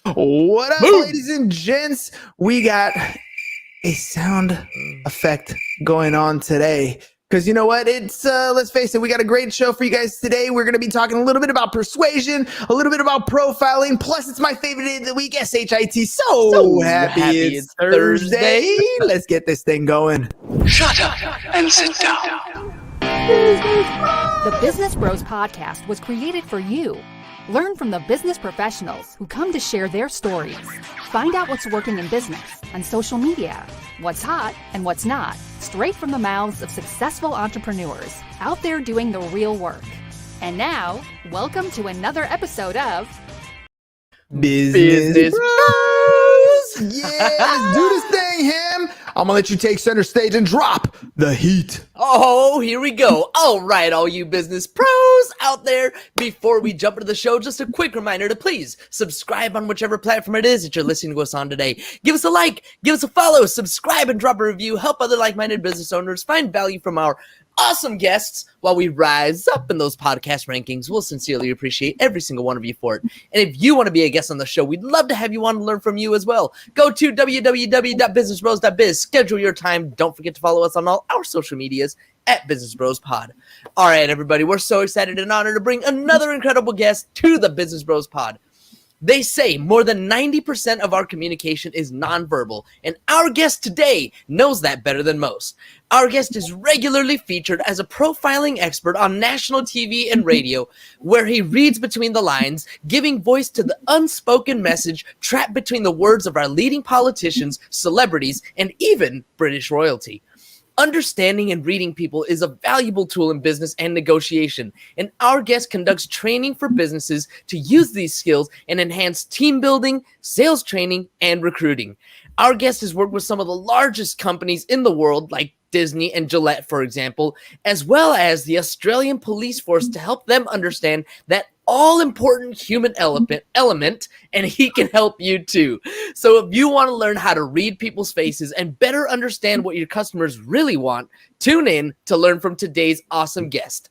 What up, Boom. ladies and gents? We got a sound effect going on today. Because you know what? It's, let's face it, we got a great show for you guys today. We're going to be talking a little bit about persuasion, a little bit about profiling. Plus, it's my favorite day of the week, SHIT. So happy it's Thursday. Let's get this thing going. Shut up and sit down. The Business Bros Podcast was created for you. Learn from the business professionals who come to share their stories. Find out what's working in business, on social media, what's hot and what's not, straight from the mouths of successful entrepreneurs out there doing the real work. And now, welcome to another episode of Business Bros. Yeah, let's do this thing, Ham. I'm gonna let you take center stage and drop the heat. Oh, here we go. All right, all you business pros out there. Before we jump into the show, just a quick reminder to please subscribe on whichever platform it is that you're listening to us on today. Give us a like, give us a follow, subscribe and drop a review. Help other like-minded business owners find value from our awesome guests while we rise up in those podcast rankings. We'll sincerely appreciate every single one of you for it. And if you want to be a guest on the show, we'd love to have you on and learn from you as well. Go to www.businessbros.biz. Schedule your time. Don't forget to follow us on all our social medias at Business Bros Pod. All right, everybody, we're so excited and honored to bring another incredible guest to the Business Bros Pod. They say more than 90% of our communication is nonverbal, and our guest today knows that better than most. Our guest is regularly featured as a profiling expert on national TV and radio, where he reads between the lines, giving voice to the unspoken message trapped between the words of our leading politicians, celebrities, and even British royalty. Understanding and reading people is a valuable tool in business and negotiation, and our guest conducts training for businesses to use these skills and enhance team building, sales training, and recruiting. Our guest has worked with some of the largest companies in the world, like Disney and Gillette, for example, as well as the Australian police force to help them understand that all-important human element, and he can help you too. So if you want to learn how to read people's faces and better understand what your customers really want, tune in to learn from today's awesome guest.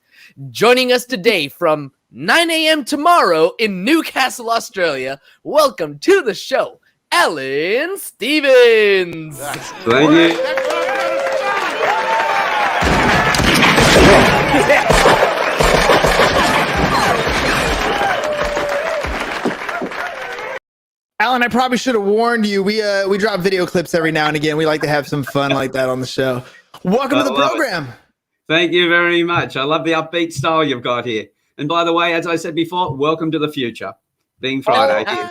Joining us today from 9 a.m. tomorrow in Newcastle, Australia, welcome to the show, Alan Stevens. Thank you. Alan, I probably should have warned you. We drop video clips every now and again. We like to have some fun like that on the show. Welcome to the program. Thank you very much. I love the upbeat style you've got here. And by the way, as I said before, welcome to the future. Being Friday here.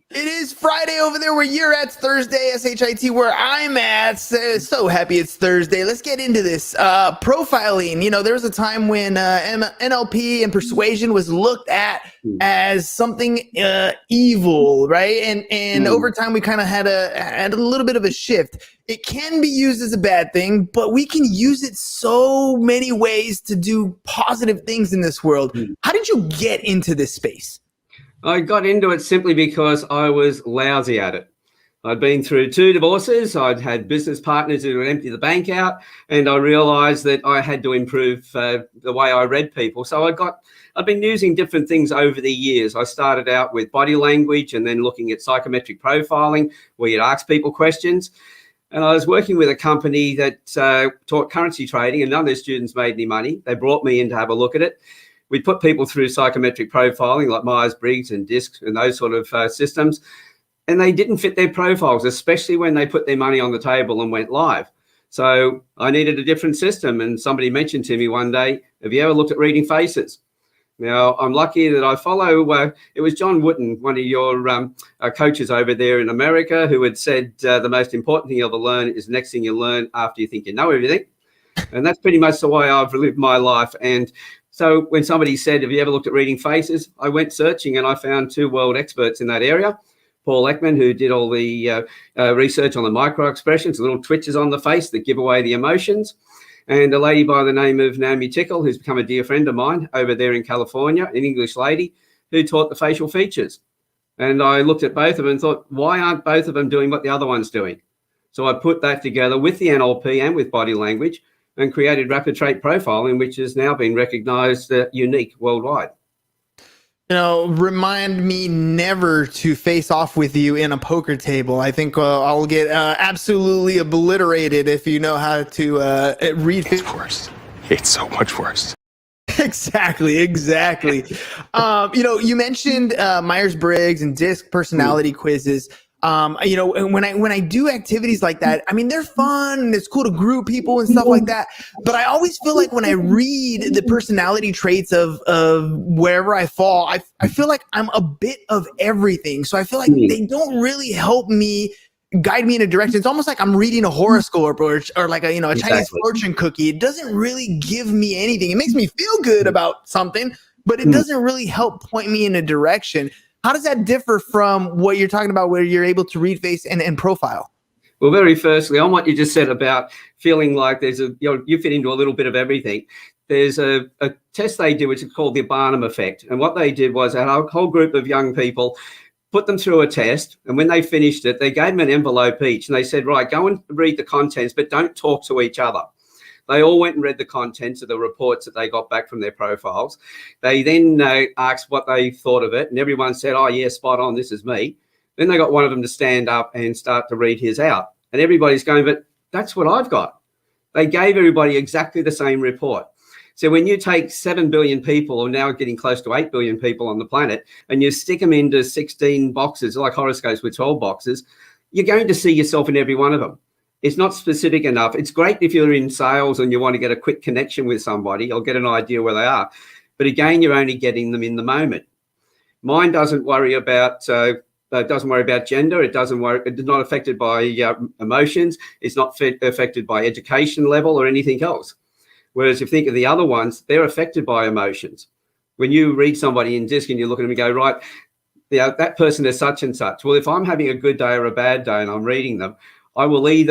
It is Friday over there where you're at. It's Thursday, SHIT, where I'm at. So happy it's Thursday. Let's get into this. Profiling. You know, there was a time when NLP and persuasion was looked at as something evil, right? And over time, we kind of had a little bit of a shift. It can be used as a bad thing, but we can use it so many ways to do positive things in this world. How did you get into this space? I got into it simply because I was lousy at it. I'd been through 2 divorces. I'd had business partners who would empty the bank out, and I realized that I had to improve the way I read people. So I've been using different things over the years. I started out with body language and then looking at psychometric profiling, where you'd ask people questions. And I was working with a company that taught currency trading, and none of their students made any money. They brought me in to have a look at it. We put people through psychometric profiling like Myers-Briggs and DISC and those sort of systems, and they didn't fit their profiles, especially when they put their money on the table and went live. So I needed a different system, and somebody mentioned to me one day, have you ever looked at reading faces? Now, I'm lucky that I follow, it was John Wooden, one of your coaches over there in America, who had said the most important thing you'll ever learn is the next thing you learn after you think you know everything. And that's pretty much the way I've lived my life. And so when somebody said, have you ever looked at reading faces? I went searching and I found 2 world experts in that area. Paul Ekman, who did all the research on the micro expressions, little twitches on the face that give away the emotions. And a lady by the name of Naomi Tickle, who's become a dear friend of mine over there in California, an English lady who taught the facial features. And I looked at both of them and thought, why aren't both of them doing what the other one's doing? So I put that together with the NLP and with body language and created rapid trait profiling, which has now been recognized unique worldwide. Remind me never to face off with you in a poker table. I think I'll get absolutely obliterated if you know how to read. It's worse. It's so much worse. Exactly. You mentioned Myers-Briggs and DISC personality quizzes. And when I do activities like that, I mean, they're fun and it's cool to group people and stuff like that. But I always feel like when I read the personality traits of wherever I fall, I feel like I'm a bit of everything. So I feel like they don't really help me, guide me in a direction. It's almost like I'm reading a horoscope or like a Chinese fortune cookie. It doesn't really give me anything. It makes me feel good about something, but it doesn't really help point me in a direction. How does that differ from what you're talking about where you're able to read face and profile? Well, very firstly, on what you just said about feeling like there's you fit into a little bit of everything. There's a test they did, which is called the Barnum effect. And what they did was a whole group of young people, put them through a test. And when they finished it, they gave them an envelope each. And they said, right, go and read the contents, but don't talk to each other. They all went and read the contents of the reports that they got back from their profiles. They then asked what they thought of it. And everyone said, oh, yeah, spot on. This is me. Then they got one of them to stand up and start to read his out. And everybody's going, but that's what I've got. They gave everybody exactly the same report. So when you take 7 billion people, or now getting close to 8 billion people on the planet, and you stick them into 16 boxes, like horoscopes with 12 boxes, you're going to see yourself in every one of them. It's not specific enough. It's great if you're in sales and you want to get a quick connection with somebody or get an idea where they are. But again, you're only getting them in the moment. Mine doesn't worry about gender. It's not affected by emotions. It's not affected by education level or anything else. Whereas if you think of the other ones, they're affected by emotions. When you read somebody in DISC and you look at them and go, right, that person is such and such. Well, if I'm having a good day or a bad day and I'm reading them, I'll read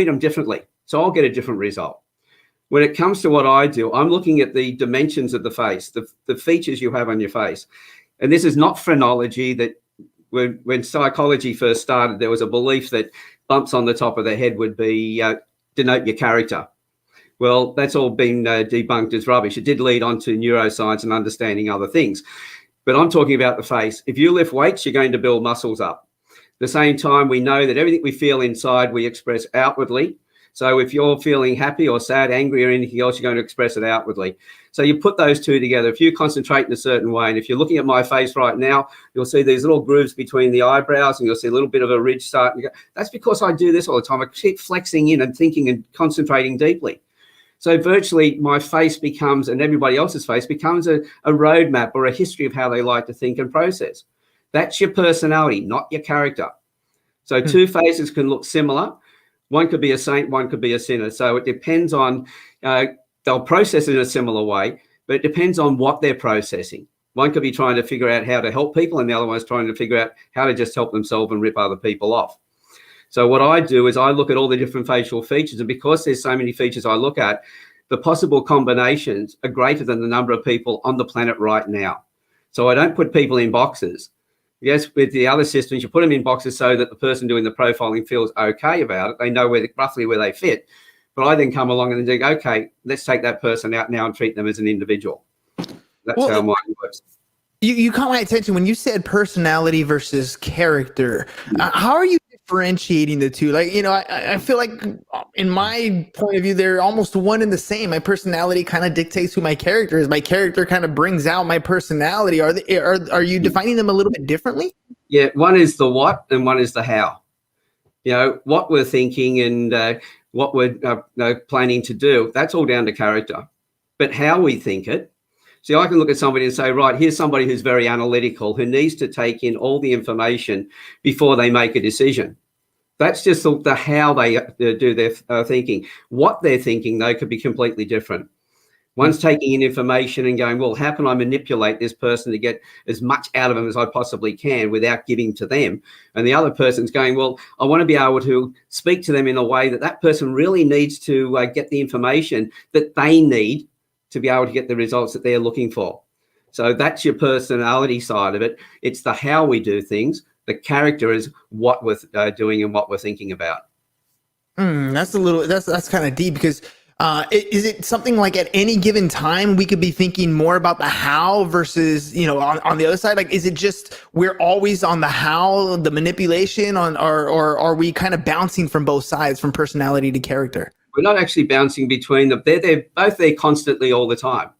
them differently. So I'll get a different result. When it comes to what I do, I'm looking at the dimensions of the face, the features you have on your face. And this is not phrenology. That when psychology first started, there was a belief that bumps on the top of the head would be denote your character. Well, that's all been debunked as rubbish. It did lead on to neuroscience and understanding other things. But I'm talking about the face. If you lift weights, you're going to build muscles up. At the same time, we know that everything we feel inside, we express outwardly. So if you're feeling happy or sad, angry or anything else, you're going to express it outwardly. So you put those two together. If you concentrate in a certain way, and if you're looking at my face right now, you'll see these little grooves between the eyebrows and you'll see a little bit of a ridge starting. That's because I do this all the time. I keep flexing in and thinking and concentrating deeply. So virtually my face becomes, and everybody else's face becomes a roadmap or a history of how they like to think and process. That's your personality, not your character. So two faces can look similar. One could be a saint, one could be a sinner. So it depends on, they'll process it in a similar way, but it depends on what they're processing. One could be trying to figure out how to help people, and the other one's trying to figure out how to just help themselves and rip other people off. So what I do is I look at all the different facial features, and because there's so many features I look at, the possible combinations are greater than the number of people on the planet right now. So I don't put people in boxes. Yes, with the other systems, you put them in boxes so that the person doing the profiling feels okay about it. They know roughly where they fit. But I then come along and think, okay, let's take that person out now and treat them as an individual. That's how mine works. You caught my attention when you said personality versus character. How are you differentiating the two? Like, I feel like in my point of view, they're almost one and the same. My personality kind of dictates who my character is. My character kind of brings out my personality. Are you defining them a little bit differently? Yeah, one is the what and one is the how. What we're thinking and what we're planning to do, that's all down to character. But how we think it, see, I can look at somebody and say, right, here's somebody who's very analytical, who needs to take in all the information before they make a decision. That's just the how they do their thinking. What they're thinking, though, could be completely different. One's taking in information and going, well, how can I manipulate this person to get as much out of them as I possibly can without giving to them? And the other person's going, well, I want to be able to speak to them in a way that person really needs to get the information that they need to be able to get the results that they're looking for. So that's your personality side of it. It's the how we do things. The character is what we're doing and what we're thinking about. That's kind of deep, because Is it something like at any given time we could be thinking more about the how versus, on the other side? Like, is it just we're always on the how, the manipulation or are we kind of bouncing from both sides, from personality to character? We're not actually bouncing between them. They're both there constantly all the time.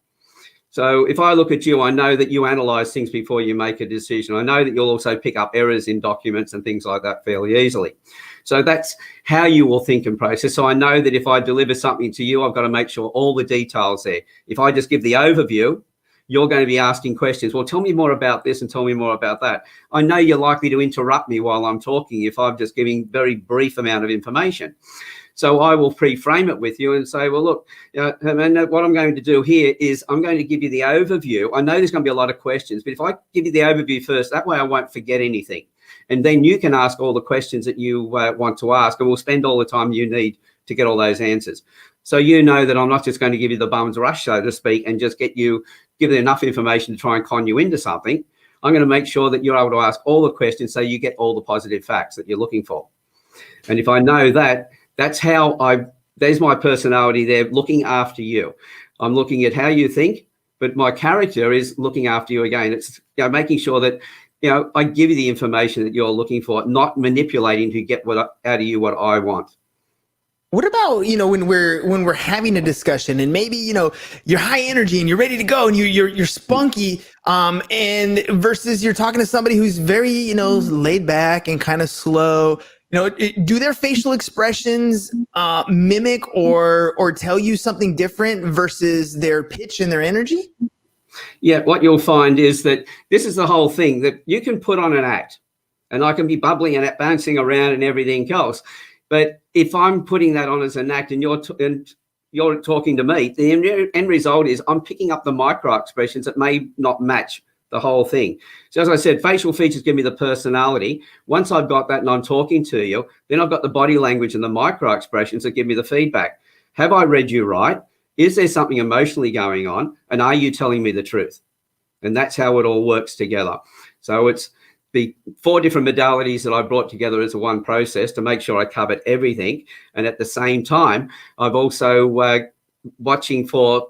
So if I look at you, I know that you analyze things before you make a decision. I know that you'll also pick up errors in documents and things like that fairly easily. So that's how you will think and process. So I know that if I deliver something to you, I've got to make sure all the details there. If I just give the overview, you're going to be asking questions. Well, tell me more about this and tell me more about that. I know you're likely to interrupt me while I'm talking if I'm just giving very brief amount of information. So I will pre-frame it with you and say, well, look, and what I'm going to do here is I'm going to give you the overview. I know there's going to be a lot of questions, but if I give you the overview first, that way I won't forget anything. And then you can ask all the questions that you want to ask, and we'll spend all the time you need to get all those answers. So you know that I'm not just going to give you the bum's rush, so to speak, and just give you enough information to try and con you into something. I'm going to make sure that you're able to ask all the questions so you get all the positive facts that you're looking for. And if I know that, that's how there's my personality there, looking after you. I'm looking at how you think, but my character is looking after you again. It's making sure that, I give you the information that you're looking for, not manipulating to get out of you what I want. What about, when we're having a discussion and maybe, you're high energy and you're ready to go and you're spunky, and versus you're talking to somebody who's very, laid back and kind of slow. Do their facial expressions mimic or tell you something different versus their pitch and their energy? Yeah, what you'll find is that this is the whole thing, that you can put on an act and I can be bubbling and bouncing around and everything else. But if I'm putting that on as an act and you're talking to me, the end result is I'm picking up the micro expressions that may not match the whole thing. So as I said, facial features give me the personality. Once I've got that and I'm talking to you, then I've got the body language and the micro expressions that give me the feedback. Have I read you right? Is there something emotionally going on? And are you telling me the truth? And that's how it all works together. So it's the 4 different modalities that I brought together as a one process to make sure I covered everything. And at the same time, I've also watching for,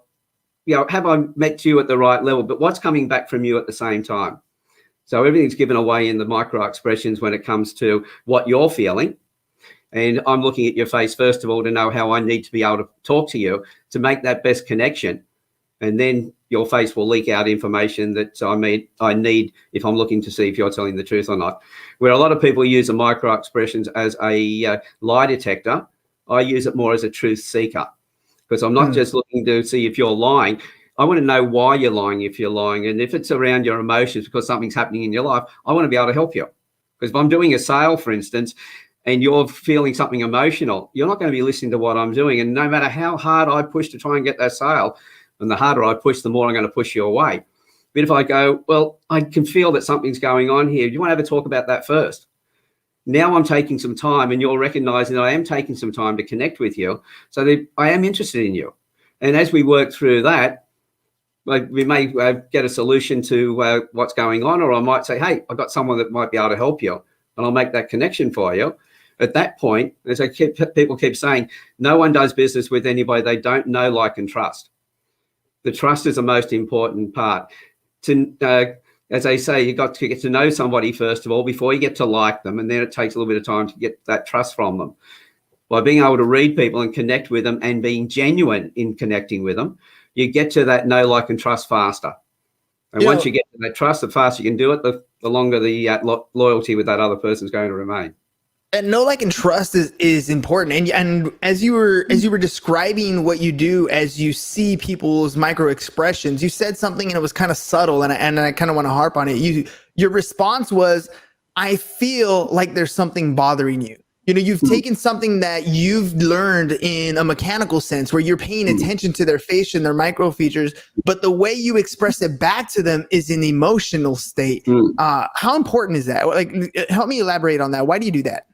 have I met you at the right level, but what's coming back from you at the same time? So everything's given away in the micro expressions when it comes to what you're feeling. And I'm looking at your face, first of all, to know how I need to be able to talk to you to make that best connection. And then your face will leak out information that I need if I'm looking to see if you're telling the truth or not. Where a lot of people use the micro expressions as a lie detector, I use it more as a truth seeker. Because I'm not just looking to see if you're lying. I want to know why you're lying if you're lying. And if it's around your emotions because something's happening in your life, I want to be able to help you. Because if I'm doing a sale, for instance, and you're feeling something emotional, you're not going to be listening to what I'm doing. And no matter how hard I push to try and get that sale, and the harder I push, the more I'm going to push you away. But if I go, well, I can feel that something's going on here. Do you want to have a talk about that first? Now I'm taking some time and you're recognizing that I am taking some time to connect with you so that I am interested in you. And as we work through that, we may get a solution to what's going on, or I might say, hey, I've got someone that might be able to help you, and I'll make that connection for you. At that point, as people keep saying, no one does business with anybody they don't know, like, and trust. The trust is the most important part. As they say, you've got to get to know somebody first of all before you get to like them, and then it takes a little bit of time to get that trust from them. By being able to read people and connect with them and being genuine in connecting with them, you get to that know, like, and trust faster. And once you get to that trust, the faster you can do it, the longer the loyalty with that other person is going to remain. And know, like, and trust is important. And as you were describing what you do as you see people's micro expressions, you said something and it was kind of subtle, and I kind of want to harp on it. Your response was, I feel like there's something bothering you. You've taken something that you've learned in a mechanical sense where you're paying attention to their face and their micro features, but the way you express it back to them is an emotional state. How important is that? Like, help me elaborate on that. Why do you do that?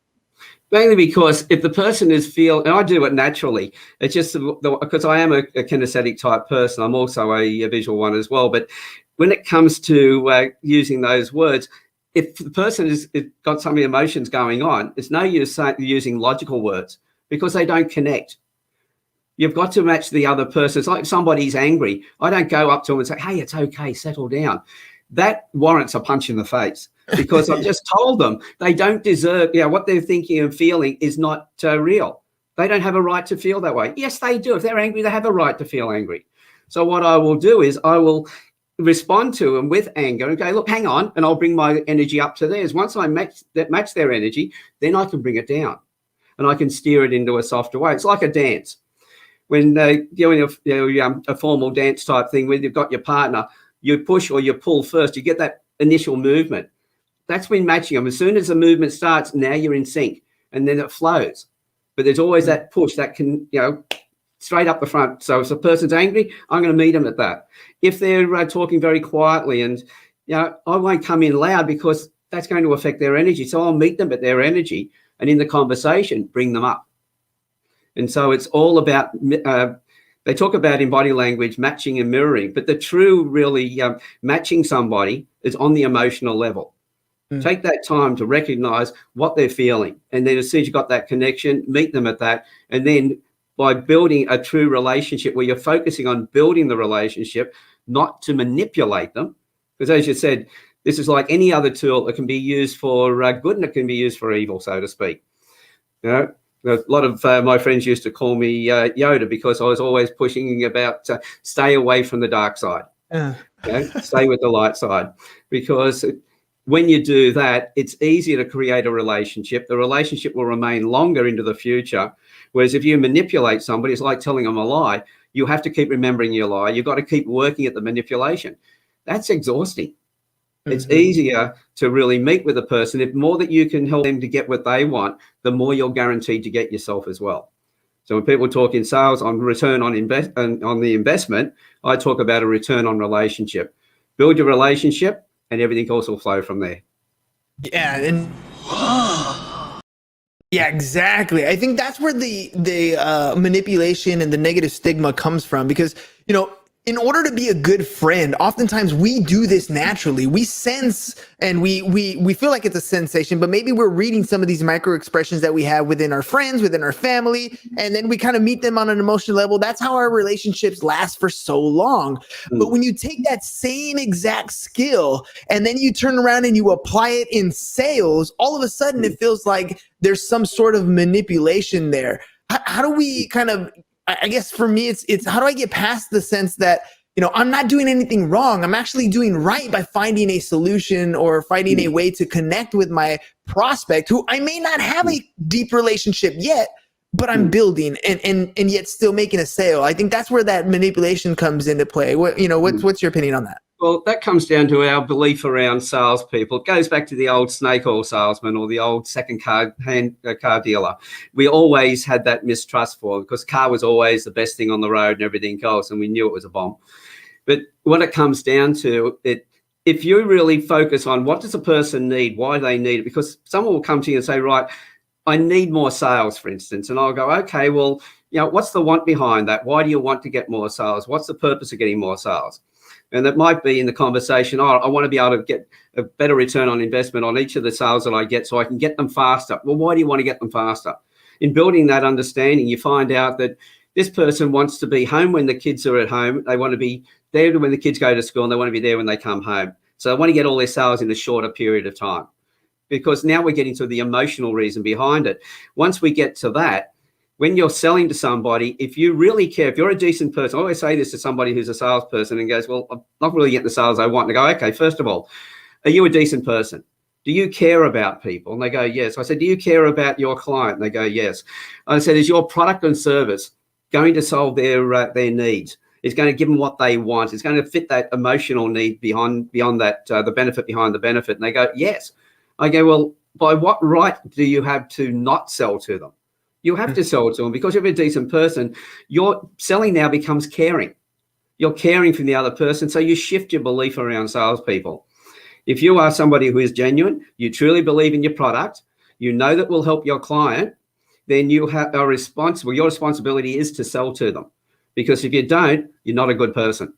Mainly because if the person is and I do it naturally, it's just because I am a kinesthetic type person. I'm also a visual one as well. But when it comes to using those words, if the person has got some emotions going on, it's no use using logical words because they don't connect. You've got to match the other person. It's like somebody's angry. I don't go up to them and say, hey, it's okay, settle down. That warrants a punch in the face, because I've just told them they don't deserve, what they're thinking and feeling is not real. They don't have a right to feel that way. Yes, they do. If they're angry, they have a right to feel angry. So what I will do is I will respond to them with anger and go, look, hang on, and I'll bring my energy up to theirs. Once I match their energy, then I can bring it down and I can steer it into a softer way. It's like a dance. When you're in a formal dance type thing, when you've got your partner, you push or you pull first, you get that initial movement. That's when matching them. As soon as the movement starts, now you're in sync, and then it flows. But there's always that push that can, straight up the front. So if the person's angry, I'm going to meet them at that. If they're talking very quietly, and I won't come in loud, because that's going to affect their energy. So I'll meet them at their energy, and in the conversation, bring them up. And so it's all about, they talk about in body language, matching and mirroring, but the true really matching somebody is on the emotional level. Take that time to recognize what they're feeling. And then as soon as you've got that connection, meet them at that. And then by building a true relationship where you're focusing on building the relationship, not to manipulate them. Because as you said, this is like any other tool. It can be used for good, and it can be used for evil, so to speak. A lot of my friends used to call me Yoda, because I was always pushing about stay away from the dark side. Stay with the light side, because when you do that, it's easier to create a relationship. The relationship will remain longer into the future. Whereas if you manipulate somebody, it's like telling them a lie. You have to keep remembering your lie. You've got to keep working at the manipulation. That's exhausting. It's easier to really meet with a person. The more that you can help them to get what they want, the more you're guaranteed to get yourself as well. So when people talk in sales on return on the investment, I talk about a return on relationship. Build your relationship, and everything else will flow from there. Yeah, exactly. I think that's where the manipulation and the negative stigma comes from, because in order to be a good friend, oftentimes we do this naturally. We sense, and we feel like it's a sensation, but maybe we're reading some of these micro expressions that we have within our friends, within our family, and then we kind of meet them on an emotional level. That's how our relationships last for so long. But when you take that same exact skill and then you turn around and you apply it in sales, all of a sudden it feels like there's some sort of manipulation there. How do we kind of, I guess for me, it's how do I get past the sense that, I'm not doing anything wrong. I'm actually doing right by finding a solution or finding a way to connect with my prospect, who I may not have a deep relationship yet, but I'm building and yet still making a sale. I think that's where that manipulation comes into play. What's your opinion on that? Well, that comes down to our belief around salespeople. It goes back to the old snake oil salesman or the old car dealer. We always had that mistrust for them, because car was always the best thing on the road and everything else, and we knew it was a bomb. But when it comes down to it, if you really focus on what does a person need, why they need it, because someone will come to you and say, right, I need more sales, for instance, and I'll go, okay, well, what's the want behind that? Why do you want to get more sales? What's the purpose of getting more sales? And that might be in the conversation, I want to be able to get a better return on investment on each of the sales that I get so I can get them faster. Well, why do you want to get them faster? In building that understanding, you find out that this person wants to be home when the kids are at home. They want to be there when the kids go to school, and they want to be there when they come home. So they want to get all their sales in a shorter period of time, because now we're getting to the emotional reason behind it. Once we get to that, when you're selling to somebody, if you really care, if you're a decent person, I always say this to somebody who's a salesperson and goes, well, I'm not really getting the sales I want. And I go, okay, first of all, are you a decent person? Do you care about people? And they go, yes. I said, do you care about your client? And they go, yes. I said, is your product and service going to solve their needs? It's going to give them what they want. It's going to fit that emotional need beyond that, the benefit behind the benefit. And they go, yes. I go, well, by what right do you have to not sell to them? You have to sell to them, because if you're a decent person, your selling now becomes caring. You're caring for the other person, so you shift your belief around salespeople. If you are somebody who is genuine, you truly believe in your product, you know that will help your client, then you are responsible. Your responsibility is to sell to them, because if you don't, you're not a good person.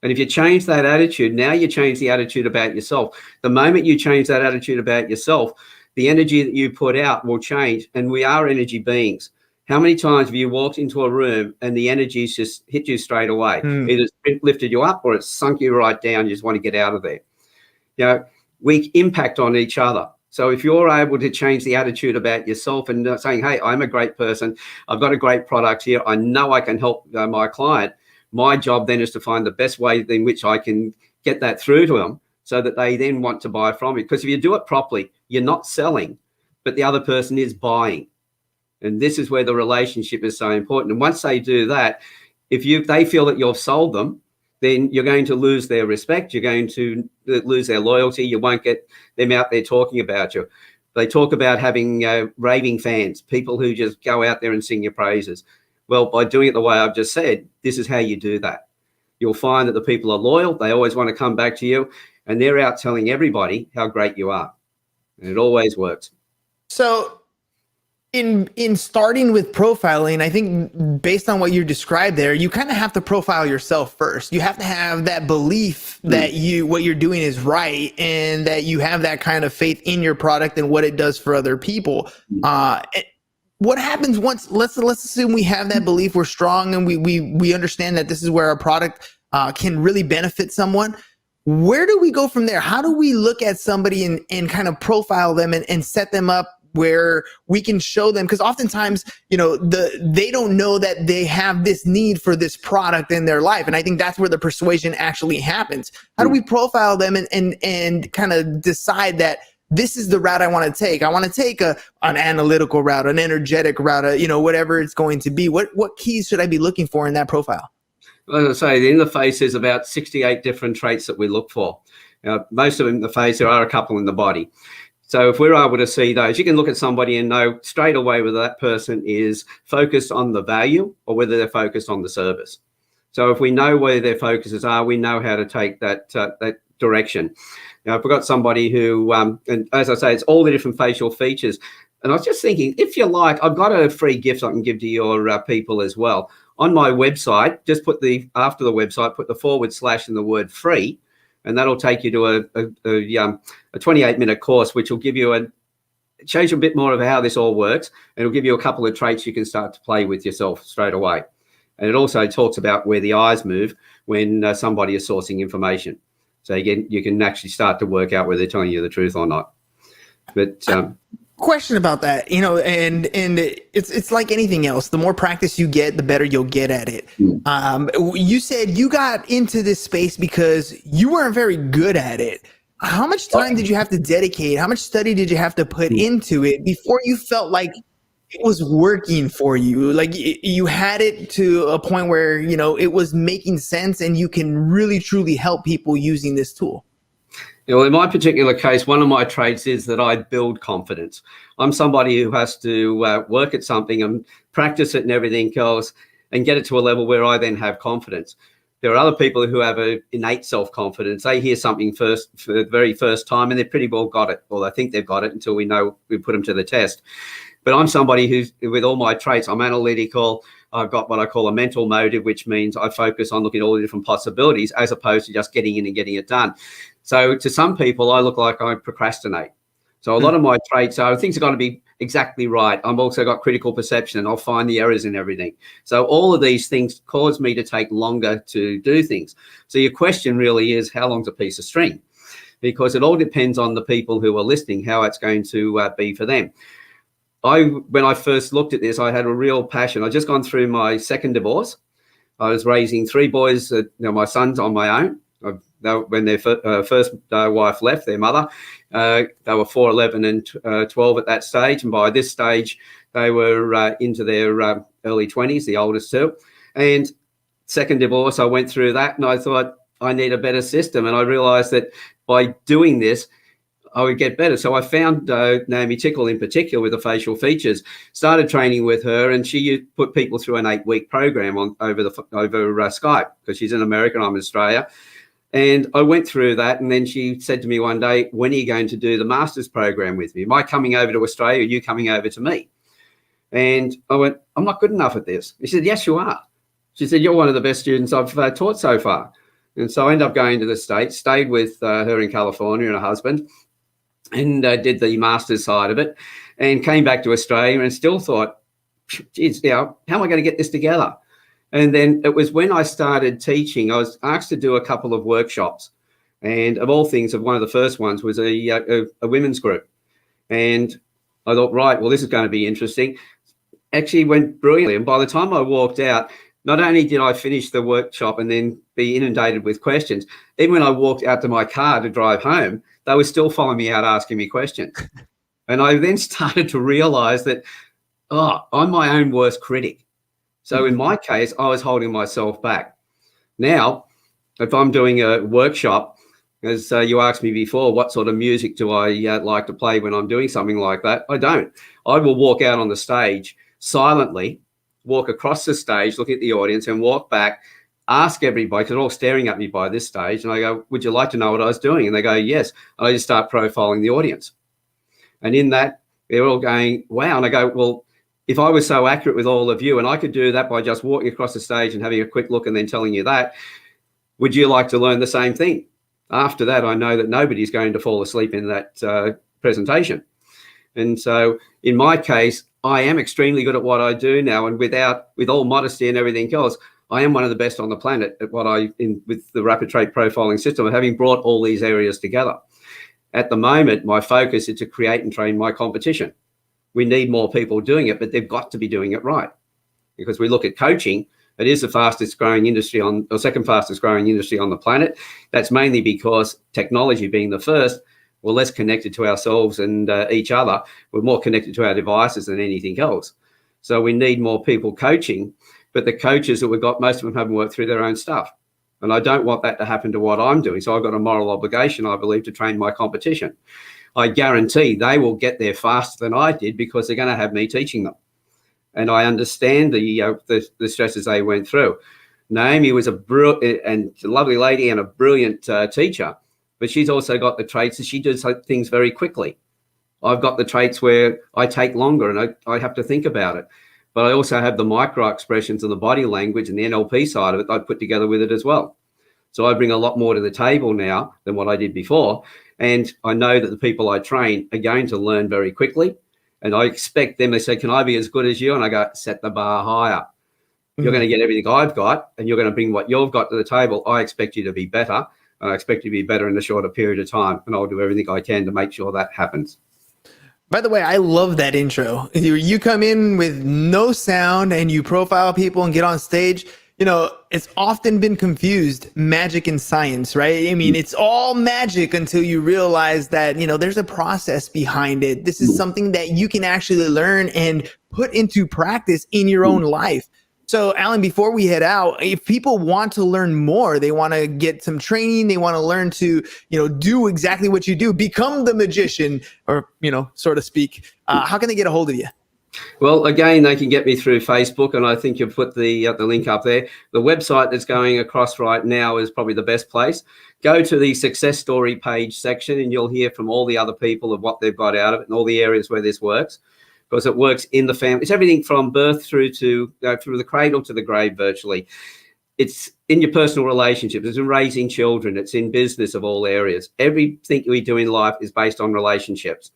And if you change that attitude, now you change the attitude about yourself. The moment you change that attitude about yourself, the energy that you put out will change, and we are energy beings. How many times have you walked into a room and the energy's just hit you straight away? Either it's lifted you up or it's sunk you right down. You just want to get out of there. You know, we impact on each other. So if you're able to change the attitude about yourself and saying, hey, I'm a great person, I've got a great product here, I know I can help my client, my job then is to find the best way in which I can get that through to them so that they then want to buy from it. Because if you do it properly, you're not selling, but the other person is buying. And this is where the relationship is so important. And once they do that, if they feel that you've sold them, then you're going to lose their respect. You're going to lose their loyalty. You won't get them out there talking about you. They talk about having raving fans, people who just go out there and sing your praises. Well, by doing it the way I've just said, this is how you do that. You'll find that the people are loyal. They always want to come back to you, and they're out telling everybody how great you are. And it always works. So in starting with profiling, I think based on what you described there, you kind of have to profile yourself first. You have to have that belief that what you're doing is right, and that you have that kind of faith in your product and what it does for other people. What happens once, let's assume we have that belief, we're strong, and we understand that this is where our product can really benefit someone. Where do we go from there? How do we look at somebody and kind of profile them and set them up where we can show them? Because oftentimes, they don't know that they have this need for this product in their life. And I think that's where the persuasion actually happens. How do we profile them and kind of decide that this is the route I want to take? I want to take an analytical route, an energetic route, whatever it's going to be. What keys should I be looking for in that profile? As I say, in the face, there's about 68 different traits that we look for. Most of them in the face, there are a couple in the body. So if we're able to see those, you can look at somebody and know straight away whether that person is focused on the value or whether they're focused on the service. So if we know where their focuses are, we know how to take that direction. Now, if we've got somebody who, and as I say, it's all the different facial features. And I was just thinking, if you like, I've got a free gift I can give to your people as well. On my website, just after the website, put the / and the word free, and that'll take you to a 28-minute course, which will give you show you a bit more of how this all works, and it'll give you a couple of traits you can start to play with yourself straight away. And it also talks about where the eyes move when somebody is sourcing information. So again, you can actually start to work out whether they're telling you the truth or not. But question about that, and it's like anything else. The more practice you get, the better you'll get at it. You said you got into this space because you weren't very good at it. How much time did you have to dedicate? How much study did you have to put into it before you felt like it was working for you? Like you had it to a point where, it was making sense and you can really, truly help people using this tool? Well, in my particular case, one of my traits is that I build confidence. I'm somebody who has to work at something and practice it and everything else and get it to a level where I then have confidence. There are other people who have an innate self-confidence. They hear something for the very first time and they've pretty well got it, or they think they've got it until we put them to the test. But I'm somebody who's, with all my traits, I'm analytical. I've got what I call a mental motive, which means I focus on looking at all the different possibilities as opposed to just getting in and getting it done. So to some people, I look like I procrastinate. So a lot of my traits are things are going to be exactly right. I've also got critical perception and I'll find the errors in everything. So all of these things cause me to take longer to do things. So your question really is, how long's a piece of string? Because it all depends on the people who are listening, how it's going to be for them. When I first looked at this, I had a real passion. I'd just gone through my second divorce. I was raising 3 boys, my sons on my own. When their first wife left, their mother, they were 4, 11 and 12 at that stage. And by this stage, they were into their early 20s, the oldest 2. And second divorce, I went through that and I thought, I need a better system. And I realized that by doing this, I would get better. So I found Naomi Tickle in particular with the facial features, started training with her, and she put people through an 8-week program over Skype, because she's in America and I'm in Australia. And I went through that, and then she said to me one day, when are you going to do the master's program with me? Am I coming over to Australia, or are you coming over to me? And I went, I'm not good enough at this. She said, yes, you are. She said, you're one of the best students I've taught so far. And so I ended up going to the States, stayed with her in California and her husband, and did the master's side of it, and came back to Australia and still thought, geez, how am I going to get this together? And then it was when I started teaching, I was asked to do a couple of workshops. And of all things, one of the first ones was a women's group. And I thought, right, well, this is going to be interesting. Actually went brilliantly. And by the time I walked out, not only did I finish the workshop and then be inundated with questions, even when I walked out to my car to drive home, they were still following me out, asking me questions. And I then started to realize that, I'm my own worst critic. So in my case, I was holding myself back. Now, if I'm doing a workshop, as you asked me before, what sort of music do I like to play when I'm doing something like that? I don't. I will walk out on the stage silently, walk across the stage, look at the audience and walk back, ask everybody, because they're all staring at me by this stage. And I go, would you like to know what I was doing? And they go, yes. And I just start profiling the audience. And in that, they're all going, wow. And I go, well, if I was so accurate with all of you and I could do that by just walking across the stage and having a quick look and then telling you that, would you like to learn the same thing? After that, I know that nobody's going to fall asleep in that presentation. And so in my case, I am extremely good at what I do now. And with all modesty and everything else, I am one of the best on the planet at what with the rapid trait profiling system, of having brought all these areas together. At the moment, my focus is to create and train my competition. We need more people doing it, but they've got to be doing it right. Because we look at coaching, it is the fastest growing industry or second fastest growing industry on the planet. That's mainly because technology being the first, we're less connected to ourselves and each other. We're more connected to our devices than anything else. So we need more people coaching, but the coaches that we've got, most of them haven't worked through their own stuff. And I don't want that to happen to what I'm doing. So I've got a moral obligation, I believe, to train my competition. I guarantee they will get there faster than I did because they're going to have me teaching them. And I understand the stresses they went through. Naomi was a lovely lady and a brilliant teacher, but she's also got the traits that she does things very quickly. I've got the traits where I take longer and I have to think about it. But I also have the micro expressions and the body language and the NLP side of it I put together with it as well. So I bring a lot more to the table now than what I did before. And I know that the people I train are going to learn very quickly. And I expect them, they say, can I be as good as you? And I go, set the bar higher. You're going to get everything I've got and you're going to bring what you've got to the table. I expect you to be better. And I expect you to be better in a shorter period of time. And I'll do everything I can to make sure that happens. By the way, I love that intro. You come in with no sound and you profile people and get on stage. You know, it's often been confused, magic and science, right? I mean, it's all magic until you realize that, you know, there's a process behind it. This is something that you can actually learn and put into practice in your own life. So, Alan, before we head out, if people want to learn more, they want to get some training, they want to learn to, you know, do exactly what you do, become the magician, or, you know, so to speak, how can they get a hold of you? Well, again, they can get me through Facebook, and I think you've put the link up there. The website that's going across right now is probably the best place. Go to the success story page section, and you'll hear from all the other people of what they've got out of it and all the areas where this works, because it works in the family. It's everything from birth through to through the cradle to the grave virtually. It's in your personal relationships. It's in raising children. It's in business of all areas. Everything we do in life is based on relationships.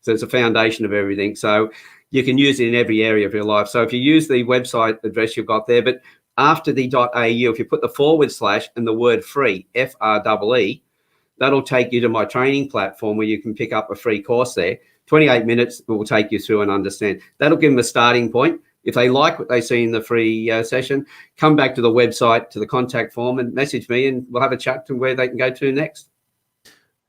So it's a foundation of everything. So you can use it in every area of your life. So if you use the website address you've got there, but after the .au, if you put the / and the word free, FREE, that'll take you to my training platform where you can pick up a free course there. 28 minutes will take you through and understand. That'll give them a starting point. If they like what they see in the free session, come back to the website, to the contact form and message me and we'll have a chat to where they can go to next.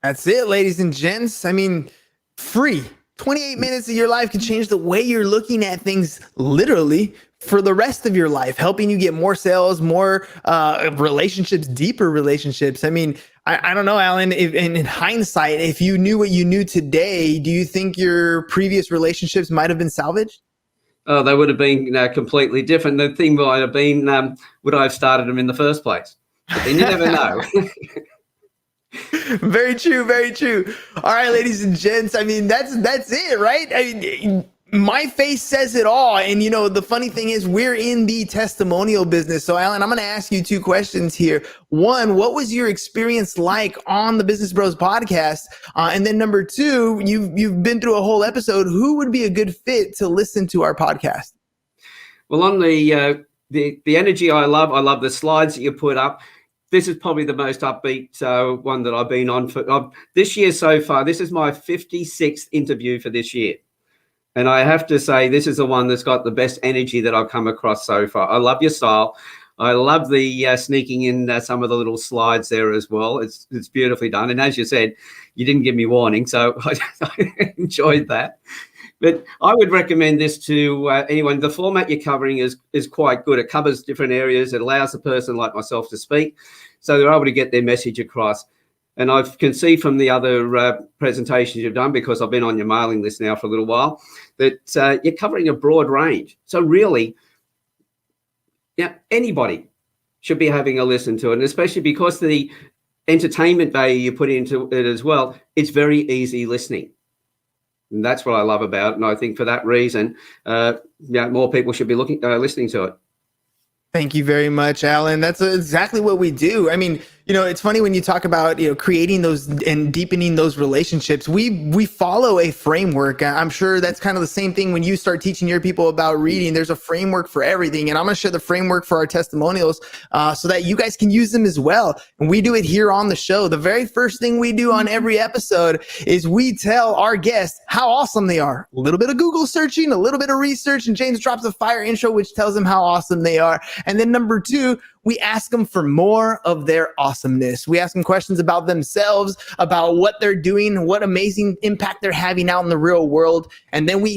That's it, ladies and gents. I mean, free. 28 minutes of your life can change the way you're looking at things literally for the rest of your life, helping you get more sales, more relationships, deeper relationships. I mean, I don't know, Alan, if, in hindsight, if you knew what you knew today, do you think your previous relationships might have been salvaged? Oh, they would have been completely different. The thing might have been, would I have started them in the first place? But then you never know. Very true. Very true. All right, ladies and gents. I mean, that's it, right? I mean, my face says it all. And, you know, the funny thing is we're in the testimonial business. So, Alan, I'm going to ask you two questions here. One, what was your experience like on the Business Bros podcast? And then number two, you've been through a whole episode. Who would be a good fit to listen to our podcast? Well, on the energy I love the slides that you put up. This is probably the most upbeat one that I've been on for this year so far. This is my 56th interview for this year. And I have to say, this is the one that's got the best energy that I've come across so far. I love your style. I love the sneaking in some of the little slides there as well. It's beautifully done. And as you said, you didn't give me warning, so I enjoyed that. But I would recommend this to anyone. The format you're covering is quite good. It covers different areas. It allows a person like myself to speak, so they're able to get their message across. And I can see from the other presentations you've done, because I've been on your mailing list now for a little while, that you're covering a broad range. So really, anybody should be having a listen to it, and especially because the entertainment value you put into it as well, it's very easy listening. And that's what I love about it. And I think for that reason, more people should be listening to it. Thank you very much, Alan. That's exactly what we do. I mean, it's funny when you talk about, creating those and deepening those relationships. We follow a framework. I'm sure that's kind of the same thing when you start teaching your people about reading. There's a framework for everything. And I'm going to share the framework for our testimonials so that you guys can use them as well. And we do it here on the show. The very first thing we do on every episode is we tell our guests how awesome they are. A little bit of Google searching, a little bit of research, and James drops a fire intro, which tells them how awesome they are. And then number two, we ask them for more of their awesomeness. We ask them questions about themselves, about what they're doing, what amazing impact they're having out in the real world. And then we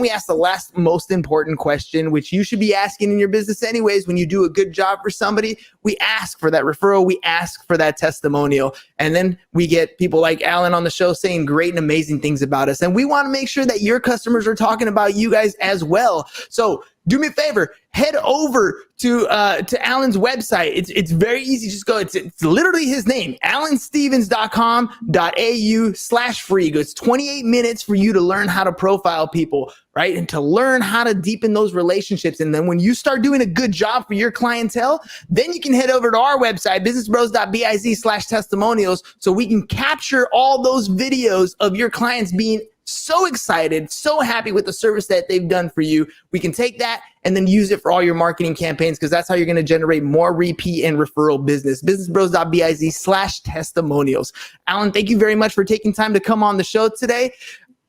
ask the last most important question, which you should be asking in your business anyways. When you do a good job for somebody, we ask for that referral. We ask for that testimonial. And then we get people like Alan on the show saying great and amazing things about us. And we want to make sure that your customers are talking about you guys as well. So do me a favor, head over to Alan's website. It's very easy. Just go. It's literally his name, alanstevens.com.au/free. It's 28 minutes for you to learn how to profile people, right? And to learn how to deepen those relationships. And then when you start doing a good job for your clientele, then you can head over to our website, businessbros.biz/testimonials, so we can capture all those videos of your clients being so excited, so happy with the service that they've done for you. We can take that and then use it for all your marketing campaigns, because that's how you're going to generate more repeat and referral business. businessbros.biz/testimonials. Alan, thank you very much for taking time to come on the show today.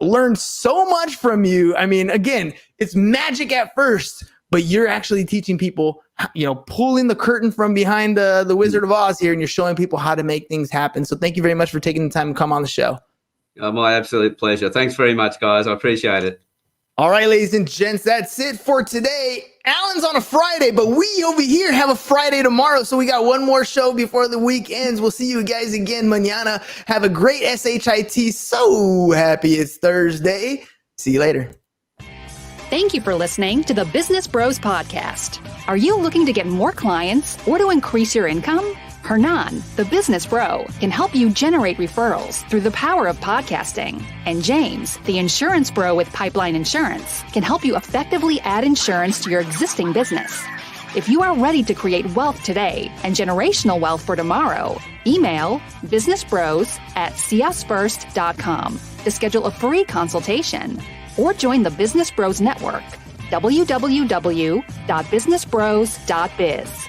Learned so much from you. I mean, again, it's magic at first, but you're actually teaching people, pulling the curtain from behind the Wizard of Oz here, and you're showing people how to make things happen. So thank you very much for taking the time to come on the show. My absolute pleasure. Thanks very much, guys. I appreciate it. All right, ladies and gents, that's it for today. Alan's on a Friday, but we over here have a Friday tomorrow. So we got one more show before the week ends. We'll see you guys again mañana. Have a great SHIT. So happy it's Thursday. See you later. Thank you for listening to the Business Bros Podcast. Are you looking to get more clients or to increase your income? Hernan, the business bro, can help you generate referrals through the power of podcasting. And James, the insurance bro with Pipeline Insurance, can help you effectively add insurance to your existing business. If you are ready to create wealth today and generational wealth for tomorrow, email businessbros@seeusfirst.com to schedule a free consultation, or join the Business Bros Network, www.businessbros.biz.